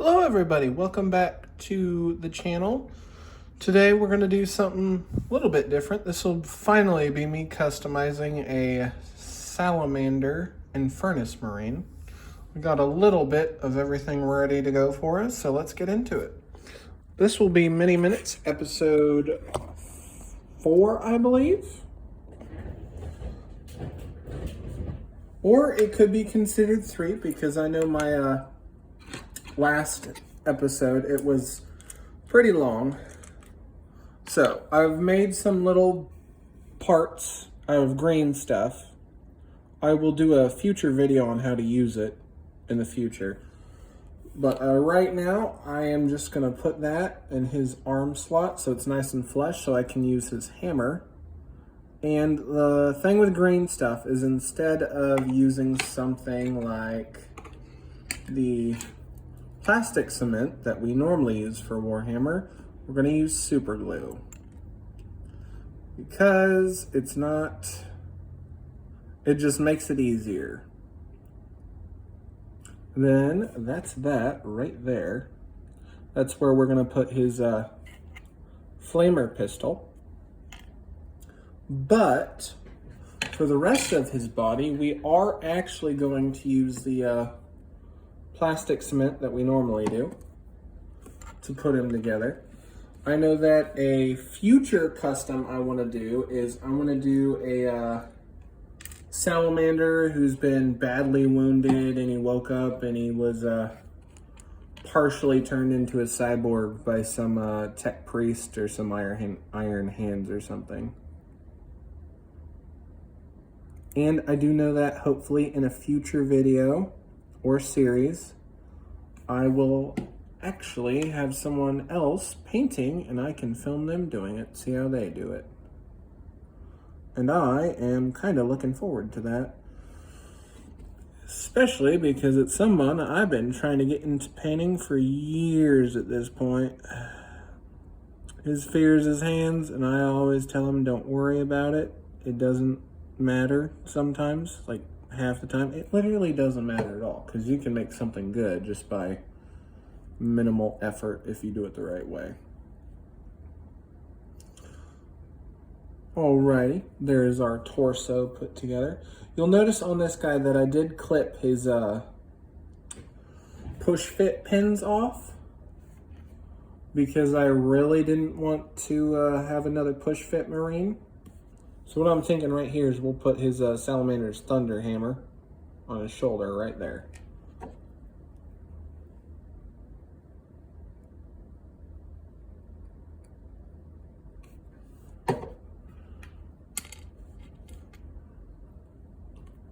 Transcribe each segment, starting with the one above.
Hello everybody, welcome back to the channel. Today we're going to do something a little bit different. This will finally be me customizing a salamander and furnace marine. We got a little bit of everything ready to go for us, so let's get into it. This will be Mini Minutes, episode 4, I believe. Or it could be considered 3 because I know my last episode, it was pretty long. So I've made some little parts out of green stuff. I will do a future video on how to use it in the future. But right now, I am just going to put that in his arm slot so it's nice and flush so I can use his hammer. And the thing with green stuff is instead of using something like the plastic cement that we normally use for Warhammer, we're going to use super glue. Because it just makes it easier. Then that's that right there. That's where we're going to put his flamer pistol. But for the rest of his body, we are actually going to use the plastic cement that we normally do to put him together. I know that a future custom I want to do is I want to do a salamander who's been badly wounded and he woke up and he was partially turned into a cyborg by some tech priest or some iron hands or something. And I do know that hopefully in a future video or series, I will actually have someone else painting and I can film them doing it, see how they do it. And I am kind of looking forward to that. Especially because it's someone I've been trying to get into painting for years at this point. His fear is his hands, and I always tell him don't worry about it. It doesn't matter sometimes, like half the time. It literally doesn't matter at all because you can make something good just by minimal effort if you do it the right way. Alrighty, there's our torso put together. You'll notice on this guy that I did clip his push fit pins off because I really didn't want to have another push fit marine. So what I'm thinking right here is we'll put his Salamander's Thunder Hammer on his shoulder right there.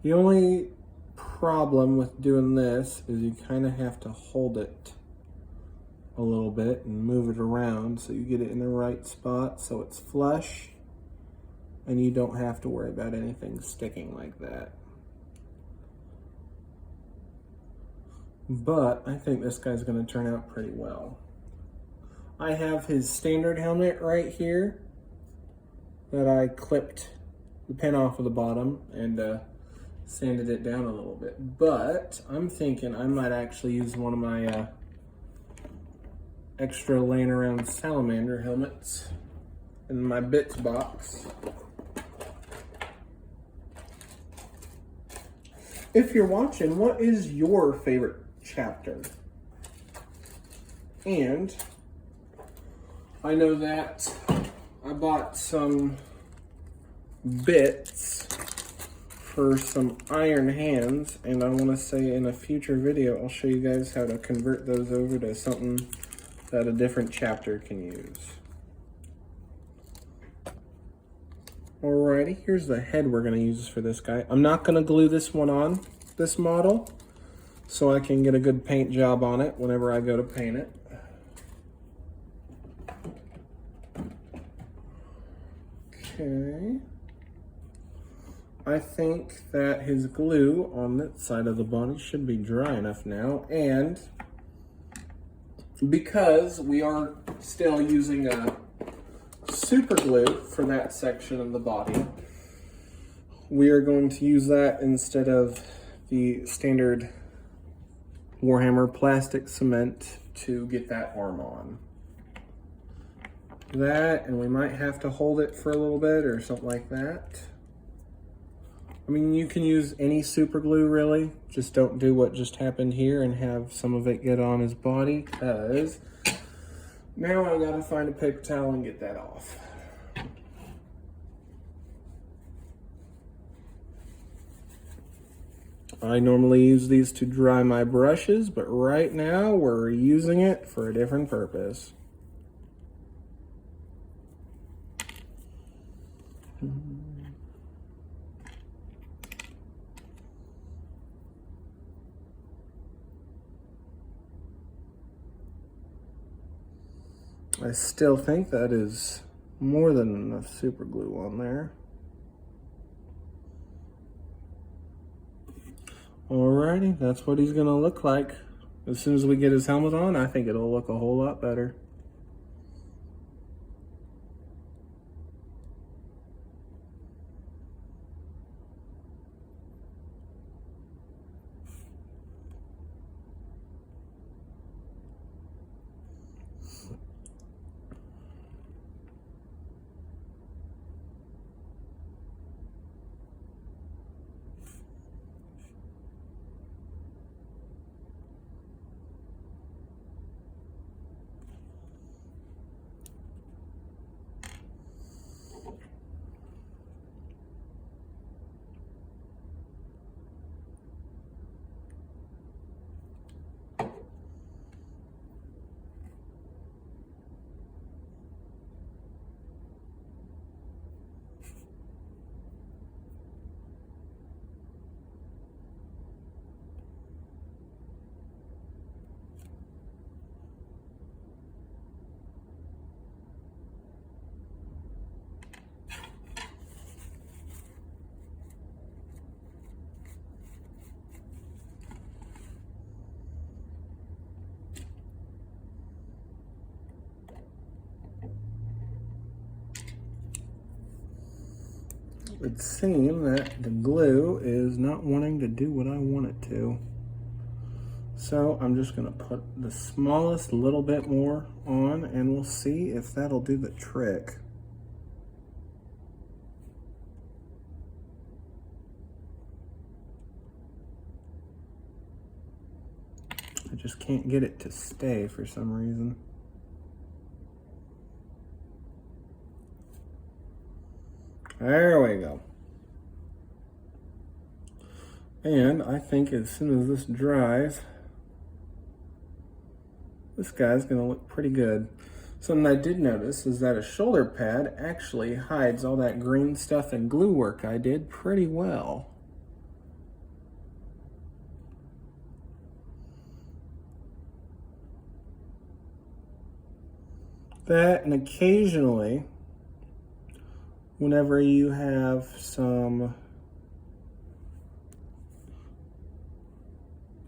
The only problem with doing this is you kind of have to hold it a little bit and move it around so you get it in the right spot so it's flush. And you don't have to worry about anything sticking like that. But I think this guy's going to turn out pretty well. I have his standard helmet right here that I clipped the pin off of the bottom and sanded it down a little bit. But I'm thinking I might actually use one of my extra laying around salamander helmets in my bits box. If you're watching, what is your favorite chapter? And I know that I bought some bits for some iron hands, and I want to say in a future video I'll show you guys how to convert those over to something that a different chapter can use. Alrighty, here's the head we're going to use for this guy. I'm not going to glue this one on, this model, so I can get a good paint job on it whenever I go to paint it. Okay. I think that his glue on that side of the body should be dry enough now, and because we are still using a super glue for that section of the body, we are going to use that instead of the standard Warhammer plastic cement to get that arm on. That, and we might have to hold it for a little bit or something like that. I mean, you can use any super glue really. Just don't do what just happened here and have some of it get on his body, because now I gotta find a paper towel and get that off. I normally use these to dry my brushes, but right now we're using it for a different purpose. I still think that is more than enough super glue on there. Alrighty, that's what he's gonna look like. As soon as we get his helmet on, I think it'll look a whole lot better. It would seem that the glue is not wanting to do what I want it to. So I'm just gonna put the smallest little bit more on and we'll see if that'll do the trick. I just can't get it to stay for some reason. There we go. And I think as soon as this dries, this guy's gonna look pretty good. Something I did notice is that a shoulder pad actually hides all that green stuff and glue work I did pretty well. That, and occasionally, whenever you have some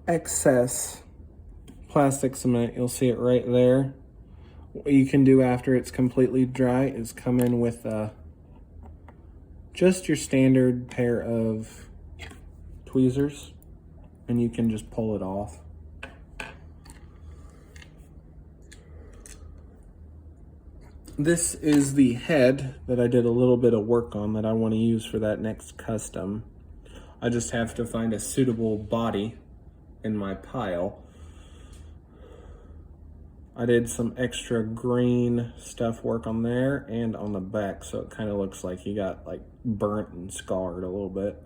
excess plastic cement, you'll see it right there. What you can do after it's completely dry is come in with just your standard pair of tweezers and you can just pull it off. This is the head that I did a little bit of work on that I want to use for that next custom. I just have to find a suitable body in my pile. I did some extra green stuff work on there and on the back, so it kind of looks like he got like burnt and scarred a little bit.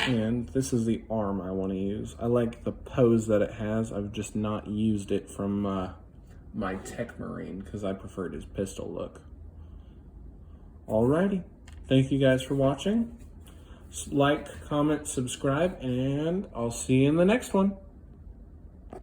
And this is the arm I want to use. I like the pose that it has. I've just not used it from my Tech Marine because I preferred his pistol look. Alrighty, thank you guys for watching. Like, comment, subscribe, and I'll see you in the next one.